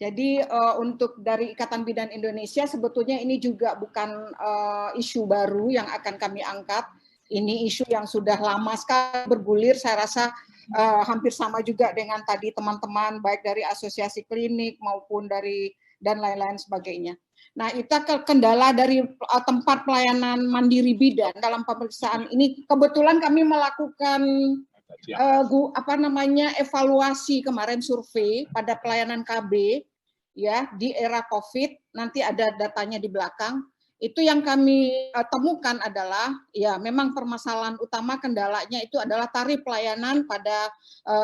Jadi untuk dari Ikatan Bidan Indonesia sebetulnya ini juga bukan isu baru yang akan kami angkat. Ini isu yang sudah lama sekali bergulir, saya rasa hampir sama juga dengan tadi teman-teman baik dari asosiasi klinik maupun dari dan lain-lain sebagainya. Nah, itu kendala dari tempat pelayanan mandiri bidan dalam pemeriksaan ini kebetulan kami melakukan evaluasi kemarin survei pada pelayanan KB ya di era COVID, nanti ada datanya di belakang. Itu yang kami temukan adalah ya memang permasalahan utama kendalanya itu adalah tarif pelayanan pada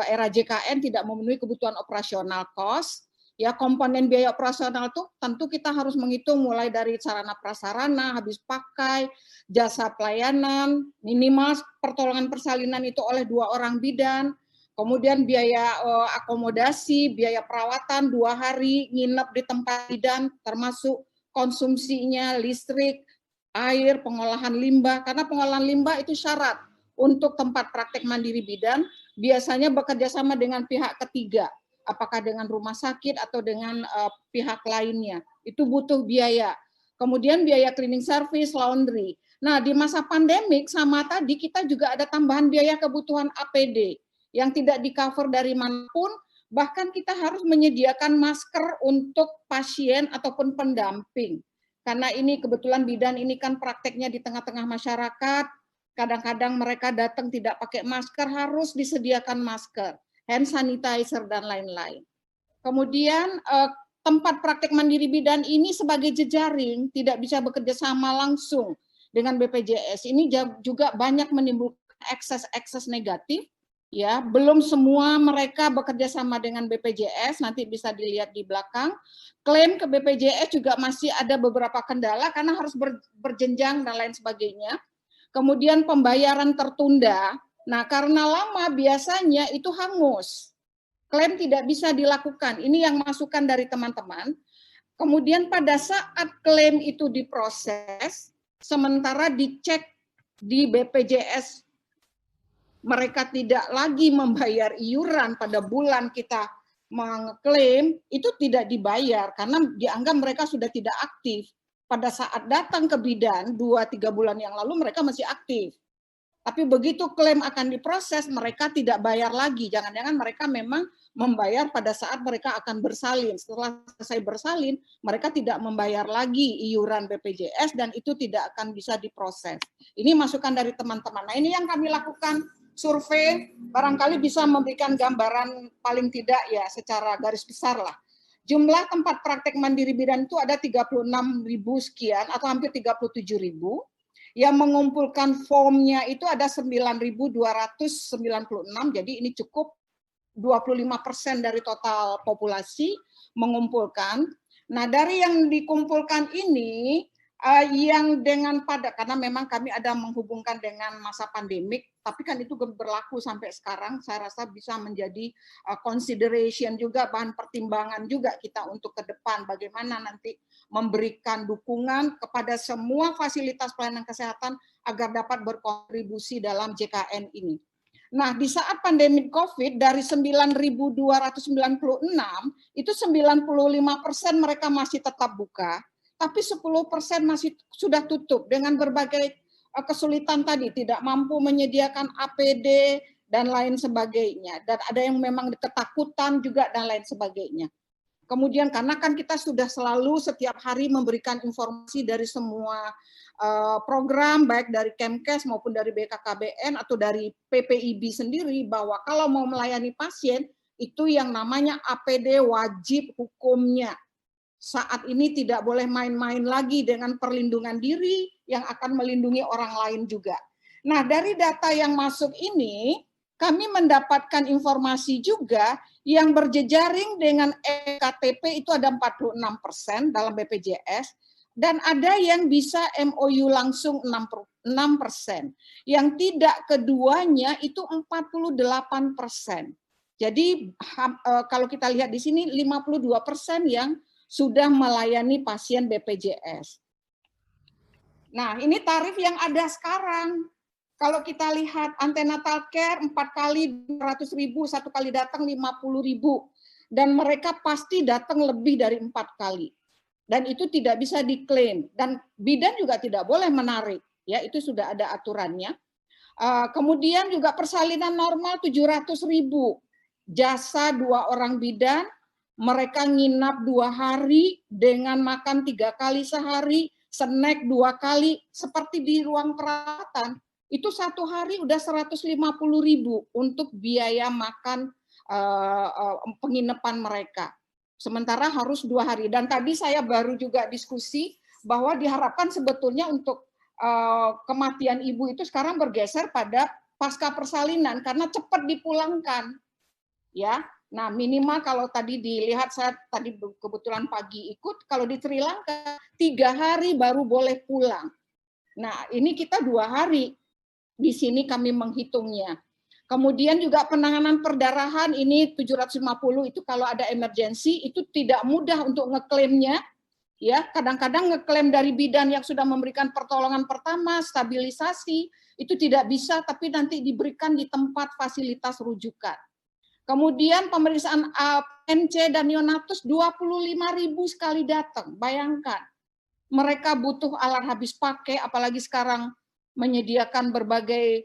era JKN tidak memenuhi kebutuhan operasional cost. Ya, komponen biaya operasional itu tentu kita harus menghitung mulai dari sarana prasarana, habis pakai, jasa pelayanan, minimal pertolongan persalinan itu oleh 2 orang bidan, kemudian biaya akomodasi, biaya perawatan 2 hari, nginep di tempat bidan, termasuk konsumsinya, listrik, air, pengolahan limbah, karena pengolahan limbah itu syarat untuk tempat praktek mandiri bidan, biasanya bekerja sama dengan pihak ketiga, apakah dengan rumah sakit atau dengan pihak lainnya, itu butuh biaya. Kemudian biaya cleaning service, laundry. Nah, di masa pandemik sama tadi kita juga ada tambahan biaya kebutuhan APD yang tidak di-cover dari manapun, bahkan kita harus menyediakan masker untuk pasien ataupun pendamping. Karena ini kebetulan bidan ini kan prakteknya di tengah-tengah masyarakat, kadang-kadang mereka datang tidak pakai masker, harus disediakan masker, hand sanitizer, dan lain-lain. Kemudian tempat praktek mandiri bidan ini sebagai jejaring, tidak bisa bekerja sama langsung dengan BPJS. Ini juga banyak menimbulkan ekses negatif, ya. Belum semua mereka bekerja sama dengan BPJS, nanti bisa dilihat di belakang. Klaim ke BPJS juga masih ada beberapa kendala karena harus berjenjang dan lain sebagainya. Kemudian pembayaran tertunda. Nah, karena lama biasanya itu hangus. Klaim tidak bisa dilakukan. Ini yang masukan dari teman-teman. Kemudian pada saat klaim itu diproses, sementara dicek di BPJS, mereka tidak lagi membayar iuran pada bulan kita mengklaim, itu tidak dibayar karena dianggap mereka sudah tidak aktif. Pada saat datang ke bidan 2-3 bulan yang lalu mereka masih aktif. Tapi begitu klaim akan diproses, mereka tidak bayar lagi. Jangan-jangan mereka memang membayar pada saat mereka akan bersalin. Setelah selesai bersalin, mereka tidak membayar lagi iuran BPJS dan itu tidak akan bisa diproses. Ini masukan dari teman-teman. Nah, ini yang kami lakukan survei, barangkali bisa memberikan gambaran paling tidak ya secara garis besar lah. Jumlah tempat praktek mandiri bidan itu ada 36.000 sekian atau hampir 37.000. Yang mengumpulkan formnya itu ada 9.296, jadi ini cukup 25% dari total populasi mengumpulkan. Nah, dari yang dikumpulkan ini, yang dengan karena memang kami ada menghubungkan dengan masa pandemik, tapi kan itu berlaku sampai sekarang, saya rasa bisa menjadi consideration juga, bahan pertimbangan juga kita untuk ke depan, bagaimana nanti memberikan dukungan kepada semua fasilitas pelayanan kesehatan agar dapat berkontribusi dalam JKN ini. Nah, di saat pandemi COVID dari 9.296 itu 95% mereka masih tetap buka, tapi 10% masih sudah tutup dengan berbagai kesulitan tadi, tidak mampu menyediakan APD dan lain sebagainya, dan ada yang memang ketakutan juga dan lain sebagainya. Kemudian karena kan kita sudah selalu setiap hari memberikan informasi dari semua program, baik dari Kemkes maupun dari BKKBN atau dari PPIB sendiri, bahwa kalau mau melayani pasien, itu yang namanya APD wajib hukumnya. Saat ini tidak boleh main-main lagi dengan perlindungan diri yang akan melindungi orang lain juga. Nah, dari data yang masuk ini, kami mendapatkan informasi juga yang berjejaring dengan eKTP itu ada 46% dalam BPJS, dan ada yang bisa MOU langsung 6%. Yang tidak keduanya itu 48%. Jadi kalau kita lihat di sini 52% yang sudah melayani pasien BPJS. Nah, ini tarif yang ada sekarang. Kalau kita lihat antenatal care 4 kali 200.000, 1 kali datang 50.000. dan mereka pasti datang lebih dari 4 kali. Dan itu tidak bisa diklaim. Dan bidan juga tidak boleh menarik. Ya, itu sudah ada aturannya. Kemudian juga persalinan normal 700.000. Jasa 2 orang bidan, mereka nginap 2 hari dengan makan 3 kali sehari, snack 2 kali, seperti di ruang perawatan. Itu 1 hari udah 150.000 untuk biaya makan penginapan mereka. Sementara harus 2 hari. Dan tadi saya baru juga diskusi bahwa diharapkan sebetulnya untuk kematian ibu itu sekarang bergeser pada pasca persalinan karena cepat dipulangkan. Ya, nah minimal kalau tadi dilihat, saya tadi kebetulan pagi ikut, kalau di Sri Lanka 3 hari baru boleh pulang. Nah ini kita 2 hari di sini kami menghitungnya. Kemudian juga penanganan perdarahan ini 750 itu kalau ada emergensi itu tidak mudah untuk ngeklaimnya. Ya, kadang-kadang ngeklaim dari bidan yang sudah memberikan pertolongan pertama, stabilisasi, itu tidak bisa, tapi nanti diberikan di tempat fasilitas rujukan. Kemudian pemeriksaan NC dan neonatus 25.000 sekali datang. Bayangkan, mereka butuh alat habis pakai, apalagi sekarang menyediakan berbagai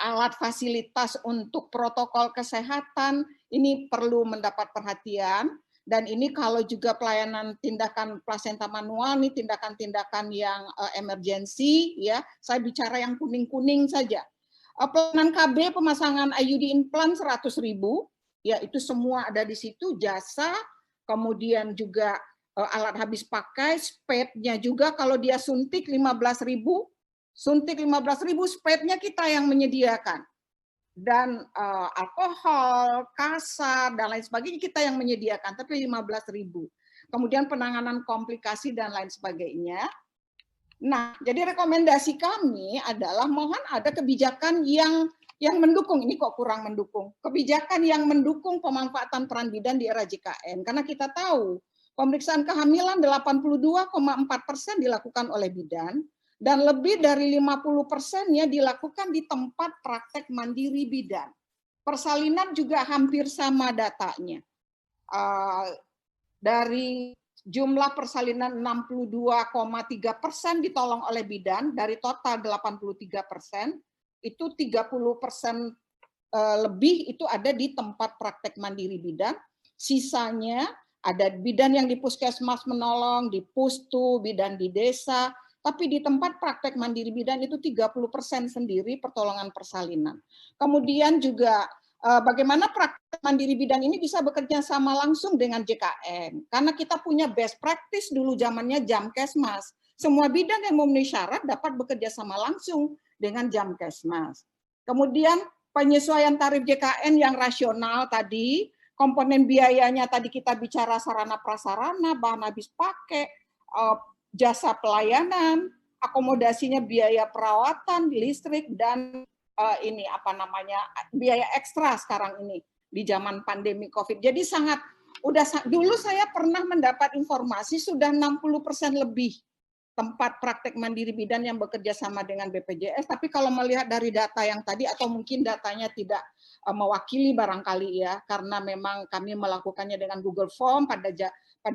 alat fasilitas untuk protokol kesehatan, ini perlu mendapat perhatian. Dan ini kalau juga pelayanan tindakan plasenta manual, ini tindakan-tindakan yang emergensi, ya. Saya bicara yang kuning-kuning saja. Pelayanan KB, pemasangan IUD implant 100.000, ya itu semua ada di situ, jasa, kemudian juga alat habis pakai, spade-nya juga kalau dia suntik 15.000, suntik 15.000, spade-nya kita yang menyediakan. Dan alkohol, kasar, dan lain sebagainya kita yang menyediakan, tapi 15.000. Kemudian penanganan komplikasi dan lain sebagainya. Nah, jadi rekomendasi kami adalah mohon ada kebijakan yang mendukung, ini kok kurang mendukung, kebijakan yang mendukung pemanfaatan peran bidan di era JKN, karena kita tahu pemeriksaan kehamilan 82,4% dilakukan oleh bidan, dan lebih dari 50%-nya dilakukan di tempat praktek mandiri bidan. Persalinan juga hampir sama datanya. Dari jumlah persalinan 62,3% ditolong oleh bidan, dari total 83%, itu 30% lebih itu ada di tempat praktek mandiri bidan, sisanya ada bidan yang di puskesmas menolong, di pustu, bidan di desa, tapi di tempat praktek mandiri bidan itu 30% sendiri pertolongan persalinan. Kemudian juga bagaimana praktek mandiri bidan ini bisa bekerja sama langsung dengan JKN. Karena kita punya best practice dulu zamannya Jamkesmas. Semua bidan yang memenuhi syarat dapat bekerja sama langsung dengan Jamkesmas. Kemudian penyesuaian tarif JKN yang rasional tadi, komponen biayanya tadi kita bicara sarana prasarana, bahan habis pakai, jasa pelayanan, akomodasinya biaya perawatan, listrik, dan ini apa namanya biaya ekstra sekarang ini di zaman pandemi COVID. Jadi dulu saya pernah mendapat informasi sudah 60% lebih tempat praktek mandiri bidan yang bekerja sama dengan BPJS. Tapi kalau melihat dari data yang tadi atau mungkin datanya tidak mewakili barangkali ya, karena memang kami melakukannya dengan Google Form pada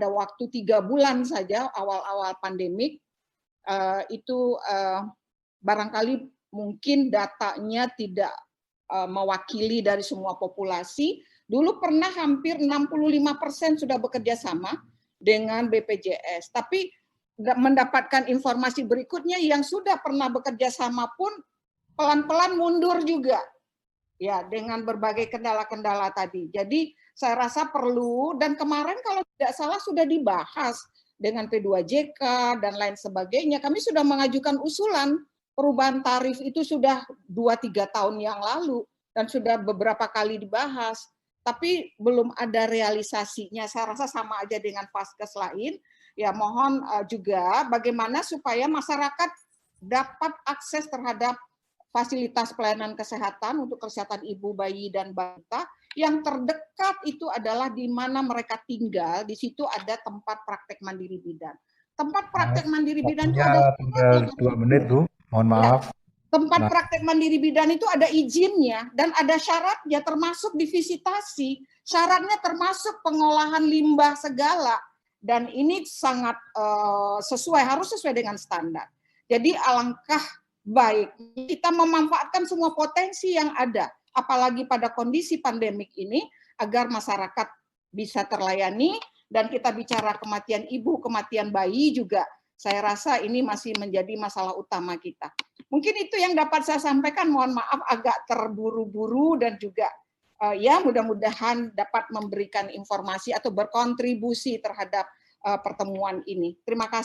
waktu 3 bulan saja awal-awal pandemik, itu barangkali mungkin datanya tidak mewakili dari semua populasi. Dulu pernah hampir 65% sudah bekerja sama dengan BPJS, tapi mendapatkan informasi berikutnya yang sudah pernah bekerja sama pun pelan-pelan mundur juga, ya dengan berbagai kendala-kendala tadi. Jadi saya rasa perlu, dan kemarin kalau tidak salah sudah dibahas dengan P2JK dan lain sebagainya. Kami sudah mengajukan usulan perubahan tarif itu sudah 2-3 tahun yang lalu dan sudah beberapa kali dibahas, tapi belum ada realisasinya. Saya rasa sama aja dengan vaskes lain. Ya mohon juga bagaimana supaya masyarakat dapat akses terhadap fasilitas pelayanan kesehatan untuk kesehatan ibu, bayi, dan balita. Yang terdekat itu adalah di mana mereka tinggal, di situ ada tempat praktek mandiri bidan. Tempat praktek mandiri bidan itu ada tinggal 2 menit, Bu. Mohon maaf. Tempat praktek mandiri bidan itu ada izinnya dan ada syaratnya, termasuk divisitasi. Syaratnya termasuk pengolahan limbah segala. Dan ini sangat harus sesuai dengan standar. Jadi alangkah baik kita memanfaatkan semua potensi yang ada, apalagi pada kondisi pandemik ini, agar masyarakat bisa terlayani. Dan kita bicara kematian ibu, kematian bayi juga, saya rasa ini masih menjadi masalah utama kita. Mungkin itu yang dapat saya sampaikan, mohon maaf agak terburu-buru dan juga ya mudah-mudahan dapat memberikan informasi atau berkontribusi terhadap pertemuan ini. Terima kasih.